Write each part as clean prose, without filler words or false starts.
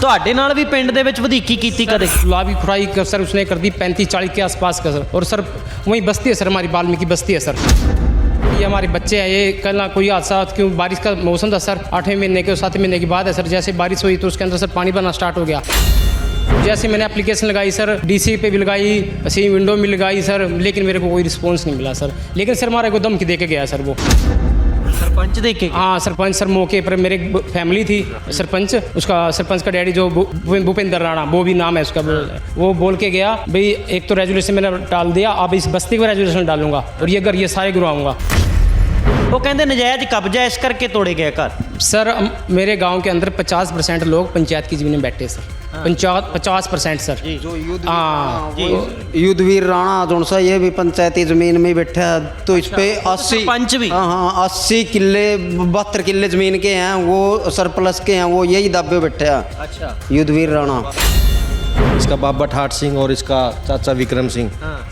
ਤੁਹਾਡੇ ਨਾਲ ਵੀ ਪਿੰਡ ਦੇ ਵਿੱਚ ਵਧੀਕੀ ਕੀਤੀ ਕਦੇ? गुलाबी खुराई सर उसने कर दी 35-40 के आसपास का सर। और सर वहीं बस्ती है सर, हमारी वाल्मीकि बस्ती है सर। ये हमारे बच्चे हैं, ये कल ना कोई हादसा, क्यों बारिश का मौसम था सर, 8वें महीने के 7वें महीने के बाद है सर। जैसे बारिश हुई तो उसके अंदर सर पानी भरना स्टार्ट हो गया। जैसे मैंने एप्लीकेशन लगाई सर, डीसी पे भी लगाई, ऐसे विंडो में लगाई सर, लेकिन मेरे को कोई रिस्पॉन्स नहीं मिला सर। लेकिन सर हमारे को धमकी दे के गया सर वो। सरपंच देखे? हाँ सरपंच सर, मौके पर मेरे फैमिली थी, सरपंच, उसका सरपंच का डैडी जो भूपेंद्र राणा, वो भी नाम है उसका, वो बोल के गया भाई एक तो रेजुलेशन मैंने डाल दिया, अब इस बस्ती को रेजुलेशन डालूंगा और ये घर ये सारे गिरवाऊंगा। वो कहते नजायज कब्जा इस करके तोड़े गए घर। सर मेरे गांव के अंदर 50% लोग पंचायत की जमीन में बैठे सर। 50% सर। जो हाँ युद्धवीर राणा जोन सा ये भी पंचायती जमीन में ही बैठा है, तो इस पे 80 सरपंच भी? हाँ 80 किले 72 किले जमीन के हैं, वो सरप्लस के हैं, वो यही दाबे बैठे हैं। अच्छा। युद्धवीर राणा, इसका बाबा ठाट सिंह और इसका चाचा विक्रम सिंह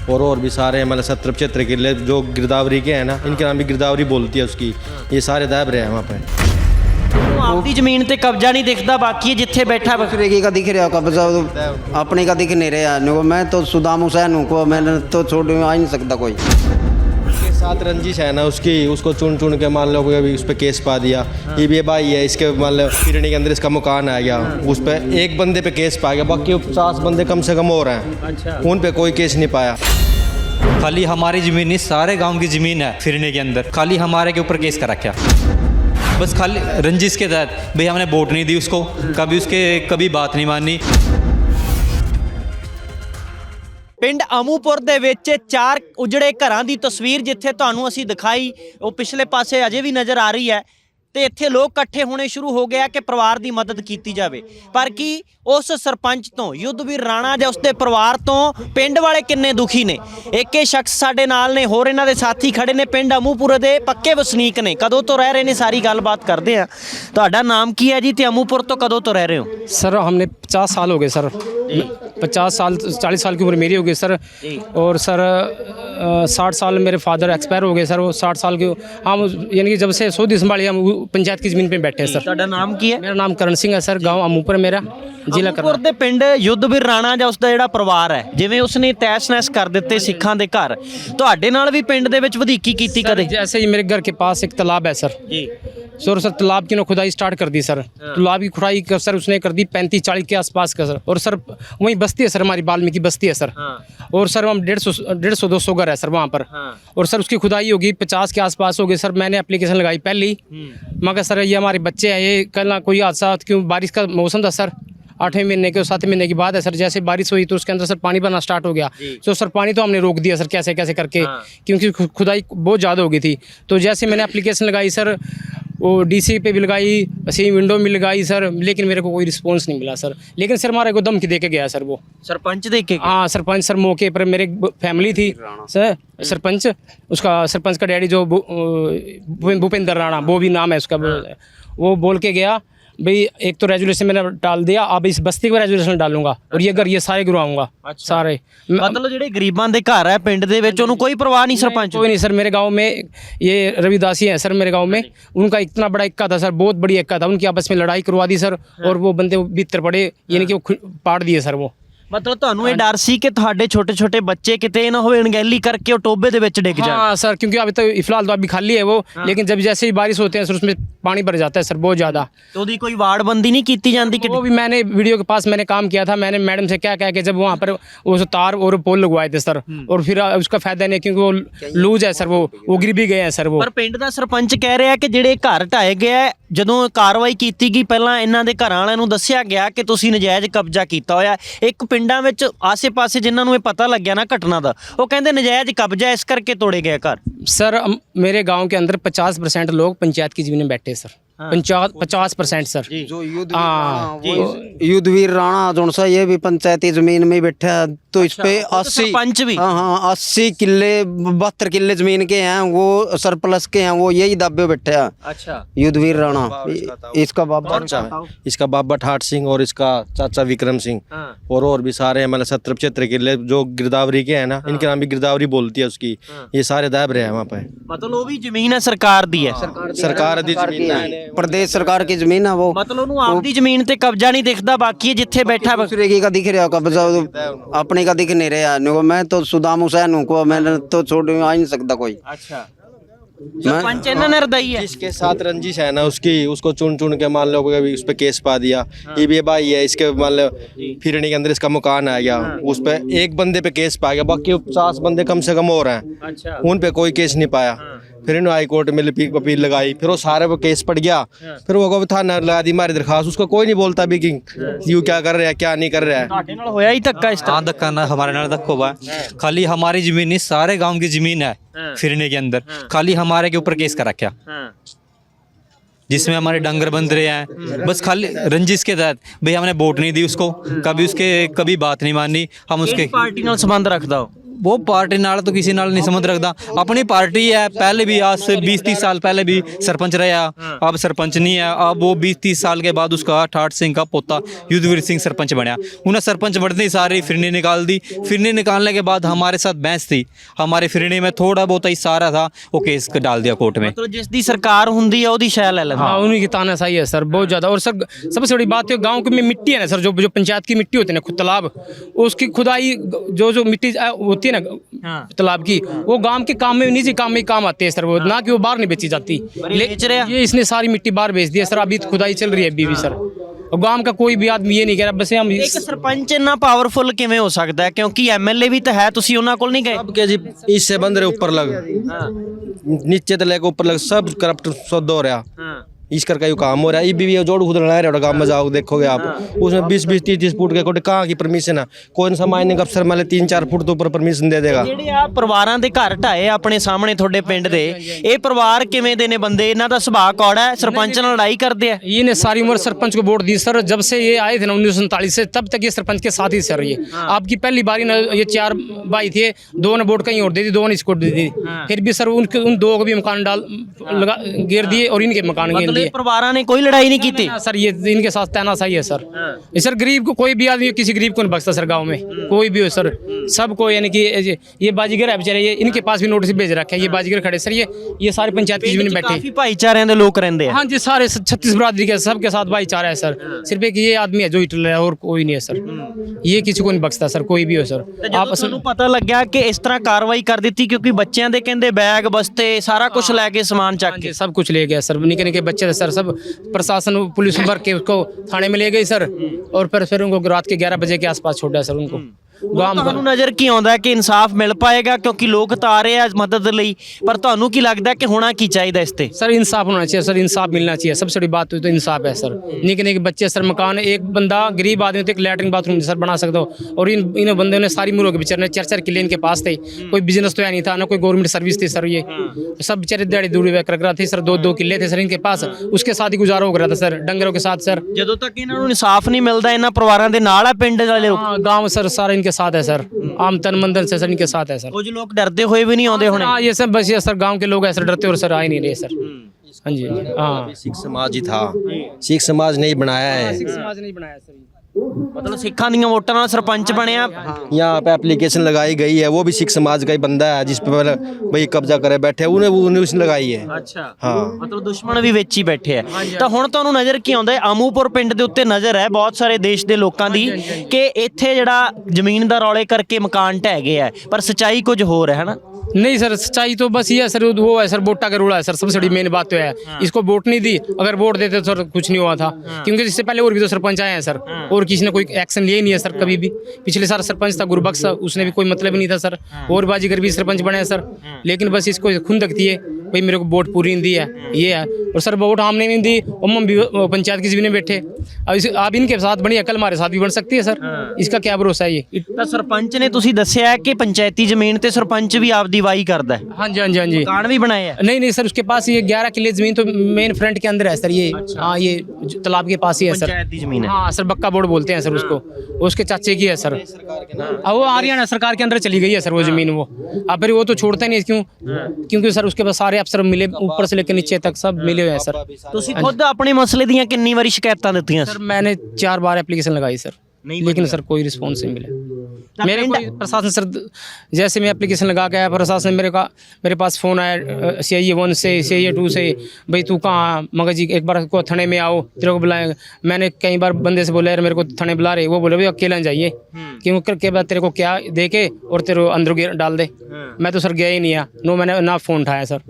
और भी सारे मतलब 70-75 किले जो गिरदावरी के हैं ना, इनके नाम भी गिरदावरी बोलती है उसकी, ये सारे दाब रहे हैं वहाँ पे। आपकी जमीन ते कब्जा नहीं दिखता, बाकी जिथे बैठा दूसरे की का दिख रहा कब्जा, अपने का दिख नहीं रहा। मैं तो सुदाम हुसैन हूँ को, मैंने तो छोड़ आ ही नहीं सकता कोई। इसके साथ रंजिश है ना उसकी, उसको चुन चुन के मान लो कोई अभी उस पर केस पा दिया। ये भी भाई है इसके, मान लो हिरणी के अंदर इसका मकान आ गया, उस पर एक बंदे पे केस पा गया, बाकी 50 बंदे कम से कम और हैं। अच्छा। उन पे कोई केस नहीं पाया। खाली हमारी ज़मीन नहीं, सारे गांव की ज़मीन है फिरने के अंदर, खाली हमारे के ऊपर केस कर रखा, बस खाली रंजिश के तहत। भाई हमने वोट नहीं दी उसको, कभी बात नहीं मानी। ਪਿੰਡ ਅਮੂਪੁਰ ਦੇ ਵਿੱਚ 4 ਉਜੜੇ ਘਰਾਂ ਦੀ ਤਸਵੀਰ ਜਿੱਥੇ ਤੁਹਾਨੂੰ ਅਸੀਂ ਦਿਖਾਈ, ਉਹ ਪਿਛਲੇ ਪਾਸੇ ਅਜੇ ਵੀ ਨਜ਼ਰ ਆ ਰਹੀ ਹੈ ਤੇ ਇੱਥੇ ਲੋਕ ਇਕੱਠੇ ਹੋਣੇ ਸ਼ੁਰੂ ਹੋ ਗਏ ਆ ਕਿ ਪਰਿਵਾਰ ਦੀ ਮਦਦ ਕੀਤੀ ਜਾਵੇ। ਪਰ ਕੀ ਉਸ ਸਰਪੰਚ ਤੋਂ, ਯੁੱਧਵੀਰ ਰਾਣਾ ਜਾਂ ਉਸਦੇ ਪਰਿਵਾਰ ਤੋਂ ਪਿੰਡ ਵਾਲੇ ਕਿੰਨੇ ਦੁਖੀ ਨੇ? ਇੱਕ ਇਹ ਸ਼ਖਸ ਸਾਡੇ ਨਾਲ ਨੇ, ਹੋਰ ਇਹਨਾਂ ਦੇ ਸਾਥੀ ਖੜੇ ਨੇ, ਪਿੰਡ ਅਮੂਪੁਰ ਦੇ ਪੱਕੇ ਵਸਨੀਕ ਨੇ, ਕਦੋਂ ਤੋਂ ਰਹਿ ਰਹੇ ਨੇ ਸਾਰੀ ਗੱਲਬਾਤ ਕਰਦੇ ਆ। ਤੁਹਾਡਾ ਨਾਮ ਕੀ ਹੈ ਜੀ ਤੇ ਅਮੂਪੁਰ ਤੋਂ ਕਦੋਂ ਤੋਂ ਰਹਿ ਰਹੇ ਹੋ? सर हमने 50 साल हो गए सर। 50 साल 40 साल की उम्र मेरी हो गई सर। और सर 60 साल मेरे फादर एक्सपायर हो गए सर। वो 60 साल के हम यानी कि जब से सऊदी संभाली हम पंचायत की ज़मीन पे बैठे हैं सर। ਤੁਹਾਡਾ ਨਾਮ ਕੀ ਹੈ? मेरा नाम करण सिंह है सर, गांव अमूपुर मेरा, ਜ਼ਿਲ੍ਹਾ ਅਮੂਪੁਰ ਦੇ ਪਿੰਡ ਯੁੱਧਵੀਰ ਰਾਣਾ ਜਾਂ ਉਸਦਾ ਜਿਹੜਾ ਪਰਿਵਾਰ ਹੈ, ਜਿਵੇਂ ਉਸਨੇ ਤੈਸ਼ ਨੈਸ਼ ਕਰ ਦਿੱਤੇ ਸਿੱਖਾਂ ਦੇ ਘਰ, ਤੁਹਾਡੇ ਨਾਲ ਵੀ ਪਿੰਡ ਦੇ ਵਿੱਚ ਵਧੀਕੀ ਕੀਤੀ ਕਦੇ? जैसे ही मेरे घर के पास एक तालाब है सर जी। सर तालाब की खुदाई स्टार्ट कर दी सर। तालाब की खुदाई सर उसने कर दी 35-40 के आसपास का सर। और सर वहीं बस्ती है सर, हमारी वाल्मीकि बस्ती है सर। और सर हम 150-200 घर है सर वहाँ पर। और सर उसकी खुदाई होगी 50 के आसपास हो गई सर। मैंने एप्लीकेशन लगाई पहले ही, मगर सर ये हमारे बच्चे हैं, ये कल ना कोई हादसा, क्यों बारिश का मौसम था सर, 8वें महीने के 7वें महीने के बाद है सर। जैसे बारिश हुई तो उसके अंदर सर पानी भरना स्टार्ट हो गया। तो सर पानी तो हमने रोक दिया सर कैसे कैसे करके, क्योंकि खुदाई बहुत ज़्यादा हो गई थी। तो जैसे मैंने एप्लीकेशन लगाई सर, वो डीसी पे भी लगाई, ऐसे विंडो में लगाई सर, लेकिन मेरे को कोई रिस्पॉन्स नहीं मिला सर। लेकिन सर हमारे को धमकी दे के गया सर वो। सरपंच देखे? हाँ सरपंच सर, मौके पर मेरे फैमिली थी सर, सरपंच, उसका सरपंच का डैडी जो भूपेंद्र राणा, वो भी नाम है उसका, वो बोल के गया भाई एक तो रेजुलेशन मैंने डाल दिया, अब इस बस्ती को रेजुलेशन डालूंगा और ये घर ये सारे गिरवाऊंगा। सारे मतलब ਜਿਹੜੇ ਗਰੀਬਾਂ ਦੇ ਘਰ ਹੈ ਪਿੰਡ ਦੇ ਵਿੱਚ, ਉਹਨੂੰ ਕੋਈ ਪਰਵਾਹ नहीं सरपंच? कोई नहीं सर। मेरे गांव में ये रविदासी हैं सर, मेरे गांव में उनका इतना बड़ा इक्का था सर, बहुत बड़ी इक्का था, उनकी आपस में लड़ाई करवा दी सर। और वो बंदे भीतर पड़े, यानी कि वो पाड़ दिए सर वो। मतलब ਤੁਹਾਨੂੰ ਇਹ ਡਰ ਸੀ ਕਿ ਤੁਹਾਡੇ ਛੋਟੇ ਛੋਟੇ ਬੱਚੇ ਕਿਤੇ ਨਾ ਹੋਵੇ ਅਣਗਹਿਲੀ ਕਰਕੇ ਉਹ ਟੋਬੇ ਦੇ ਵਿੱਚ ਡਿੱਗ ਜਾਣ? हाँ सर, क्योंकि अभी तो फिलहाल तो अभी खाली है वो, लेकिन जब जैसे ही बारिश होते हैं सर उसमें पानी भर जाता है सर बहुत ज़्यादा। तो ਉਹਦੀ ਕੋਈ ਵਾਰਡਬੰਦੀ नहीं ਕੀਤੀ ਜਾਂਦੀ कि? वो भी मैंने वीडियो के पास मैंने काम किया था, मैंने मैडम से क्या कह के जब वहाँ पर वो तार और पोल लगवाए थे सर, और फिर उसका फायदा नहीं, क्योंकि वो लूज है सर, वो गिर भी गए हैं सर वो। ਪਰ ਪਿੰਡ ਦਾ ਸਰਪੰਚ ਕਹਿ ਰਿਹਾ ਕਿ ਜਿਹੜੇ ਘਰ ਢਾਏ ਗਏ, ਜਦੋਂ ਕਾਰਵਾਈ ਕੀਤੀ ਗਈ ਪਹਿਲਾਂ ਇਹਨਾਂ ਦੇ ਘਰਾਂ ਵਾਲਿਆਂ ਨੂੰ ਦੱਸਿਆ ਗਿਆ ਕਿ ਤੁਸੀਂ ਨਜਾਇਜ਼ ਕਬਜ਼ਾ ਕੀਤਾ ਹੋਇਆ। ਇੱਕ ਪਿੰਡਾਂ ਵਿੱਚ ਆਸੇ-ਪਾਸੇ ਜਿਨ੍ਹਾਂ ਨੂੰ ਇਹ ਪਤਾ ਲੱਗਿਆ ਨਾ ਘਟਨਾ ਦਾ, ਉਹ ਕਹਿੰਦੇ ਨਜਾਇਜ਼ ਕਬਜ਼ਾ ਇਸ ਕਰਕੇ ਤੋੜੇ ਗਏ ਘਰ। सर मेरे गांव के अंदर 50% लोग पंचायत की जमीन में बैठे सर। 50% सर। जो युद्धवीर राणा जोन सा ये भी पंचायती जमीन में ही बैठा है, तो इस पे 80 सरपंच भी? हाँ 80 किले 72 किले जमीन के हैं, वो सरप्लस के हैं, वो यही दाबे बैठे हैं। अच्छा। युद्धवीर राणा, इसका बाबा इसका बाबा ठाट सिंह और इसका चाचा विक्रम सिंह और भी सारे मतलब 70-75 किले जो गिरदावरी के हैं ना, इनके नाम भी गिरदावरी बोलती है उसकी, ये सारे दाब रहे हैं वहाँ पे। मतलब वो भी जमीन है सरकार दी है? सरकार दी जमीन है, प्रदेश सरकार की जमीन है वो। मतलब ਉਹਨੂੰ ਆਪਦੀ ਜ਼ਮੀਨ ਤੇ ਕਬਜ਼ਾ ਨਹੀਂ ਦਿਖਦਾ, कब्जा बाकी है जिथे बैठा दूसरे की का दिख रहा कब्जा अपने का दिख नहीं रहा नुको मैं तो सुदाम हुसैन हूँ को मैंने तो छोड़ आ ही नहीं सकता कोई। अच्छा सरपंच इन्होंने निर्दयी है। जिसके साथ रंजिश है ना उसकी, उसको चुन चुन के मान लो कभी उस पर केस पा दिया। ये भाई है, इसके मान लो फिरनी के अंदर इसका मकान आ गया, उस पर एक बंदे पे केस पा गया, बाकी 50 बंदे कम से कम और हैं, अच्छा उन पे कोई केस नहीं पाया। फिर इन्होंने हाई कोर्ट में अपील लगाई, फिर वो सारे पे केस पड़ गया, फिर वो थाना लगा दी हमारी दरखास्त, उसको कोई नहीं बोलता भी कि यू क्या कर रहा है क्या नहीं कर रहा है। ਤੁਹਾਡੇ ਨਾਲ ਹੋਇਆ ਹੀ ਧੱਕਾ ਇਸ हाँ धक्का ना हमारे नाल धक्का हुआ है। खाली हमारी जमीन नहीं, सारे गांव की जमीन है फिरने के अंदर, खाली हमारे के ऊपर केस कर रखा, जिसमें हमारे डंगर बंध रहे हैं, बस खाली रंजिश के तहत। भाई हमने वोट नहीं दी उसको, कभी बात नहीं मानी हम उसके। ਪਾਰਟੀ ਨਾਲ ਸੰਬੰਧ ਰੱਖਦਾ ਹੋ? वो पार्टी नाल तो किसी नाल नहीं समझ रखता, अपनी पार्टी है। पहले भी आज से 20-30 साल पहले भी सरपंच रहा, अब सरपंच नहीं है। अब वो 20-30 साल के बाद उसका ठाठ सिंह का पोता युद्धवीर सिंह सरपंच बनया। उन्हें सरपंच बढ़ते ही सारी फिरनी निकाल दी। फिरनी निकालने के बाद हमारे साथ बहस थी, हमारे फिरनी में थोड़ा बहुत ही सारा था, वो केस डाल दिया कोर्ट में। ਮਤਲਬ ਜਿਸ ਦੀ ਸਰਕਾਰ ਹੁੰਦੀ ਹੈ ਉਹਦੀ ਸ਼ੈ ਲੈ ਲੈਂਦੇ। हाँ उन्हीं की ताना सही है सर, बहुत ज़्यादा। और सर सबसे बड़ी बात है गांव में मिट्टी है ना सर, जो पंचायत की मिट्टी होती है ना, खुद तालाब, उसकी खुदाई जो मिट्टी होती है ना तालाब की, वो गांव के काम में निजी काम में काम आती है सर, वो ना कि वो बाहर नहीं बेची जाती। बेच रहे हैं? ये इसने सारी मिट्टी बाहर बेच दी है सर, अभी तो खुदाई चल रही है अभी भी सर। और गांव का कोई भी आदमी ये नहीं कह रहा, बस हम ਇੱਕ ਸਰਪੰਚ ਇੰਨਾ ਪਾਵਰਫੁਲ ਕਿਵੇਂ ਹੋ ਸਕਦਾ ਹੈ? ਕਿਉਂਕਿ ਐਮਐਲਏ ਵੀ ਤਾਂ ਹੈ, ਤੁਸੀਂ ਉਹਨਾਂ ਕੋਲ ਨਹੀਂ ਗਏ? सब के जी इससे बंद रहे ऊपर लग, नीचे तो लेके ऊपर लग, सब करप्ट शुद्ध हो रहा। इस करके यू काम हो रहा है। ये भी जोड़ खुद लड़ा रहा काम में जाओ देखोगे आप, उसमें 20-20 30-30 फुट के कोटे कहाँ की परमिशन है? कौन सा माइनिंग अफसर मान 3-4 फुट तो ऊपर परमिशन दे देगा? ਜਿਹੜੇ ਆ ਪਰਿਵਾਰਾਂ ਦੇ ਘਰ ਢਾਏ ਆਪਣੇ ਸਾਹਮਣੇ ਤੁਹਾਡੇ ਪਿੰਡ ਦੇ, ਇਹ ਪਰਿਵਾਰ ਕਿਵੇਂ ਦੇ ਨੇ ਬੰਦੇ? ਇਹਨਾਂ ਦਾ ਸੁਭਾਅ ਕੌੜਾ ਹੈ? ਸਰਪੰਚ ਨਾਲ ਲੜਾਈ ਕਰਦੇ ਆ? ये ने सारी उम्र सरपंच को वोट दी सर, जब से ये आए थे ना 1947 से, तब तक ये सरपंच के साथ ही सर। ये आपकी पहली बारी ना, ये 4 भाई थे, 2 ने वोट कहीं और दे दी, 2 ने इसको दे दी, फिर भी सर उन 2 को भी मकान घेर दिए और इनके मकान घेर ਮਤਲਬ दिए। ਇਹ ਪਰਿਵਾਰਾਂ ਨੇ ਕੋਈ ਲੜਾਈ नहीं की? सर ये इनके साथ तैना सही है सर। ये सर गरीब को कोई भी आदमी किसी गरीब को नहीं बख्शता सर, गांव में कोई भी हो सर, सबको यानी कि ये बाजीगर है बेचारे, ये इनके पास भी नोटिस भेज रखा है, ये बाजीगर खड़े सर, ये सारे पंचायत की जमीन बैठे। ਕਾਫੀ ਭਾਈਚਾਰਿਆਂ ਦੇ ਲੋਕ ਰਹਿੰਦੇ ਆ। हाँ जी, सारे 36 बरादरी के सबके साथ भाईचारा है सर, सिर्फ एक ये आदमी है जो हिटलर है और कोई नहीं है सर। ये किसी को नहीं बख्शता सर, कोई भी हो सर। आप ਤੁਹਾਨੂੰ ਪਤਾ ਲੱਗਿਆ ਕਿ ਇਸ ਤਰ੍ਹਾਂ ਕਾਰਵਾਈ ਕਰ ਦਿੱਤੀ ਕਿਉਂਕਿ ਬੱਚਿਆਂ ਦੇ ਕਹਿੰਦੇ ਬੈਗ ਬਸਤੇ ਸਾਰਾ ਕੁਝ ਲੈ ਕੇ ਸਮਾਨ ਚੱਕ ਕੇ? सब कुछ ले गया सर, निके निके बच्चे थे सर, सब प्रशासन पुलिस भर के उसको थाने में ले गई सर, और फिर उनको रात के 11 बजे के आसपास छोड़ा सर उनको। ਤੁਹਾਨੂੰ ਨਜ਼ਰ ਕੀ ਆਉਂਦਾ ਹੈ ਕਿ ਇਨਸਾਫ ਮਿਲ ਪਾਏਗਾ? ਕਿਉਂਕਿ ਲੋਕ ਤਾਂ ਆ ਰਹੇ ਆ ਮਦਦ ਲਈ, ਪਰ ਤੁਹਾਨੂੰ ਕੀ ਲੱਗਦਾ ਕਿ ਹੋਣਾ ਕੀ ਚਾਹੀਦਾ ਇਸ ਤੇ? सर इंसाफ होना चाहिए सर, इंसाफ मिलना चाहिए, सबसे बड़ी बात तो इंसाफ है सर। निके निके बच्चे सर, मकान एक बंदा गरीब आदमी तो एक लैट्रिन बाथरूम सर बना सकते हो, और इन बंदों ने सारी मुरों के बेचारे 4-4 किले इनके पास थे, कोई बिजनेस तो है नहीं था ना, कोई गवर्नमेंट सर्विस थी सर, ये सब बेचारे दिहाड़ी दूरी कर रहा थे सर, 2-2 किले थे सर इनके पास, उसके साथ ही गुजारा हो रहा था सर, डंगरों के साथ सर। ਜਦੋਂ ਤੱਕ ਇਹਨਾਂ ਨੂੰ ਇਨਸਾਫ ਨਹੀਂ ਮਿਲਦਾ, ਇਹਨਾਂ ਪਰਿਵਾਰਾਂ ਦੇ ਨਾਲ ਆ ਪਿੰਡ ਵਾਲੇ ਲੋਕ? हाँ, गाँव सर सारा इनके साथ है सर, आम तन मंदिर से सर इनके साथ है सर। ਕੁਝ ਲੋਕ ਡਰਦੇ ਹੋਏ ਵੀ ਨਹੀਂ ਆਉਂਦੇ ਹੋਣੇ? हाँ ये सब बस ये सर गांव के लोग ऐसे डरते और सर आ ही नहीं रहे सर। हाँ जी हाँ, सिख समाज ही था, सिख समाज नहीं बनाया है। समाज नहीं बनाया सर। ਮਤਲਬ ਸਿੱਖਾਂ ਦੀਆਂ ਵੋਟਾਂ ਨਾਲ ਸਰਪੰਚ ਬਣਿਆ? यहाँ पे एप्लीकेशन लगाई गई है, वो भी सिख समाज का ही बंदा है जिस पे भाई कब्जा करे बैठे, उन्हें उसने लगाई है। ਅੱਛਾ हाँ ਮਤਲਬ ਦੁਸ਼ਮਣ ਵੀ ਵਿੱਚ ਹੀ ਬੈਠੇ ਆ। ਤਾਂ ਹੁਣ ਤੁਹਾਨੂੰ ਨਜ਼ਰ ਕੀ ਆਉਂਦਾ ਹੈ? ਆਮੂਪੁਰ ਪਿੰਡ ਦੇ ਉੱਤੇ ਨਜ਼ਰ ਹੈ ਬਹੁਤ ਸਾਰੇ ਦੇਸ਼ ਦੇ ਲੋਕਾਂ ਦੀ ਕਿ ਇੱਥੇ ਜਿਹੜਾ ਜ਼ਮੀਨ ਦਾ ਰੌਲੇ ਕਰਕੇ ਮਕਾਨ ਢਹਿ ਗਏ ਆ, ਪਰ ਸੱਚਾਈ ਕੁਝ ਹੋਰ ਹੈ, ਹਨਾ? नहीं सर, सच्चाई तो बस ये है सर, वो है सर वोटा का रूड़ा है सर, सबसे बड़ी मेन बात तो है। इसको वोट नहीं दी, अगर वोट देते तो सर कुछ नहीं हुआ था, क्योंकि इससे पहले और भी तो सरपंच आए हैं सर, और किसी ने कोई एक्शन लिया ही नहीं है सर कभी भी। पिछले साल सरपंच था गुरबख्श, उसने भी कोई मतलब नहीं था सर, और बाजीगर भी सरपंच बने हैं सर, लेकिन बस इसको खुद रखती है भाई मेरे को वोट पूरी नहीं दी है, ये है। और सर वोट हमने नहीं दी, हम भी पंचायत की जमीन में बैठे, अब इनके साथ बनी अकल हमारे साथ भी बन सकती है सर, इसका क्या भरोसा है? ये ਤਾਂ ਸਰਪੰਚ ਨੇ ਤੁਸੀਂ ਦੱਸਿਆ ਕਿ ਪੰਚਾयती ਜ਼ਮੀਨ ਤੇ ਸਰਪੰਚ ਵੀ ਆਪਦੀ ਵਾਈ ਕਰਦਾ ਹੈ, हाँ जी हाँ जी हाँ जी। ਮਕਾਨ ਵੀ ਬਣਾਏ ਆ? नहीं नहीं सर, उसके पास ये 11 किले जमीन तो मेन फ्रंट के अंदर है सर, ये हाँ ये तालाब के पास ही है सर। पंचायत की जमीन है? हाँ सर, बक्का बोर्ड बोलते हैं सर उसको, उसके चाचे की है सर। वो हरियाणा सरकार के अंदर चली गई है सर वो जमीन, वो अब फिर वो तो छोड़ता नहीं है, क्यों? क्योंकि सर उसके पास सारे अफसर मिले, ऊपर से लेकर नीचे तक सब मिले हुए हैं सर। ਤੁਸੀਂ ਖੁਦ ਆਪਣੇ ਮਸਲੇ ਦੀਆਂ ਕਿੰਨੀ ਵਾਰੀ ਸ਼ਿਕਾਇਤਾਂ ਦਿੱਤੀਆਂ? सर मैंने 4 बार एप्लीकेशन लगाई सर, नहीं लेकिन सर कोई रिस्पॉन्स नहीं मिला। मेरे को प्रशासन सर जैसे मैं एप्लीकेशन लगा के आया, प्रशासन मेरे पास फ़ोन आया CIA 1 से CIA 2 से, भाई तू कहाँ, मगर जी एक बार को थाने में आओ, तेरे को बुलाएंगे। मैंने कई बार बंदे से बोला यार मेरे को थाने बुला रहे, वो बोले भाई अकेला जाइए, क्यों करके बाद तेरे को क्या दे के और तेरे को अंदर डाल दे। मैं तो सर गया ही नहीं आ, नो मैंने ना फ़ोन उठाया सर।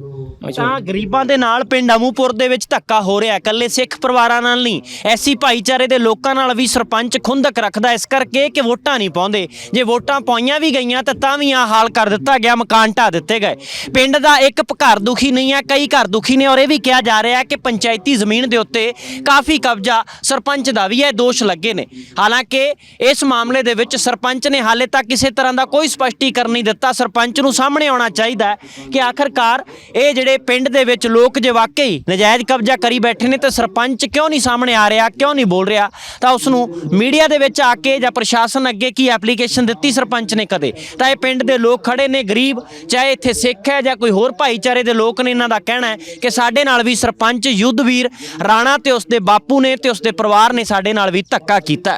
ਤਾਂ ਗਰੀਬਾਂ ਦੇ ਨਾਲ ਪਿੰਡ ਅਮੂਪੁਰ ਦੇ ਵਿੱਚ ਧੱਕਾ ਹੋ ਰਿਹਾ, ਇਕੱਲੇ ਸਿੱਖ ਪਰਿਵਾਰਾਂ ਨਾਲ ਨਹੀਂ, ਐਸੀ ਭਾਈਚਾਰੇ ਦੇ ਲੋਕਾਂ ਨਾਲ ਵੀ ਸਰਪੰਚ ਖੁੰਦਕ ਰੱਖਦਾ, ਇਸ ਕਰਕੇ ਕਿ ਵੋਟਾਂ ਨਹੀਂ ਪਾਉਂਦੇ। ਜੇ ਵੋਟਾਂ ਪਾਈਆਂ ਵੀ ਗਈਆਂ ਤਾਂ ਵੀ ਆ ਹਾਲ ਕਰ ਦਿੱਤਾ ਗਿਆ, ਮਕਾਨ ਢਾਹ ਦਿੱਤੇ ਗਏ। ਪਿੰਡ ਦਾ ਇੱਕ ਘਰ ਦੁਖੀ ਨਹੀਂ ਹੈ, ਕਈ ਘਰ ਦੁਖੀ ਨੇ, ਔਰ ਇਹ ਵੀ ਕਿਹਾ ਜਾ ਰਿਹਾ ਕਿ ਪੰਚਾਇਤੀ ਜ਼ਮੀਨ ਦੇ ਉੱਤੇ ਕਾਫੀ ਕਬਜ਼ਾ ਸਰਪੰਚ ਦਾ ਵੀ ਹੈ, ਦੋਸ਼ ਲੱਗੇ ਨੇ। ਹਾਲਾਂਕਿ ਇਸ ਮਾਮਲੇ ਦੇ ਵਿੱਚ ਸਰਪੰਚ ਨੇ ਹਾਲੇ ਤੱਕ ਕਿਸੇ ਤਰ੍ਹਾਂ ਦਾ ਕੋਈ ਸਪਸ਼ਟੀਕਰਨ ਨਹੀਂ ਦਿੱਤਾ। ਸਰਪੰਚ ਨੂੰ ਸਾਹਮਣੇ ਆਉਣਾ ਚਾਹੀਦਾ ਕਿ ਆਖਰਕਾਰ ਇਹ ਜਿਹੜੇ ਪਿੰਡ ਦੇ ਵਿੱਚ ਲੋਕ ਜੇ ਵਾਕਈ ਨਜਾਇਜ਼ ਕਬਜ਼ਾ ਕਰੀ ਬੈਠੇ ਨੇ ਤਾਂ ਸਰਪੰਚ ਕਿਉਂ ਨਹੀਂ ਸਾਹਮਣੇ ਆ ਰਿਹਾ, ਕਿਉਂ ਨਹੀਂ ਬੋਲ ਰਿਹਾ। ਤਾਂ ਉਸ ਨੂੰ ਮੀਡੀਆ ਦੇ ਵਿੱਚ ਆ ਕੇ ਜਾਂ ਪ੍ਰਸ਼ਾਸਨ ਅੱਗੇ ਕੀ ਐਪਲੀਕੇਸ਼ਨ ਦਿੱਤੀ ਸਰਪੰਚ ਨੇ ਕਦੇ? ਤਾਂ ਇਹ ਪਿੰਡ ਦੇ ਲੋਕ ਖੜੇ ਨੇ, ਗਰੀਬ, ਚਾਹੇ ਇੱਥੇ ਸਿੱਖ ਹੈ ਜਾਂ ਕੋਈ ਹੋਰ ਭਾਈਚਾਰੇ ਦੇ ਲੋਕ ਨੇ, ਇਹਨਾਂ ਦਾ ਕਹਿਣਾ ਹੈ ਕਿ ਸਾਡੇ ਨਾਲ ਵੀ ਸਰਪੰਚ ਯੁੱਧਵੀਰ ਰਾਣਾ ਤੇ ਉਸਦੇ ਬਾਪੂ ਨੇ ਤੇ ਉਸਦੇ ਪਰਿਵਾਰ ਨੇ ਸਾਡੇ ਨਾਲ ਵੀ ਧੱਕਾ ਕੀਤਾ।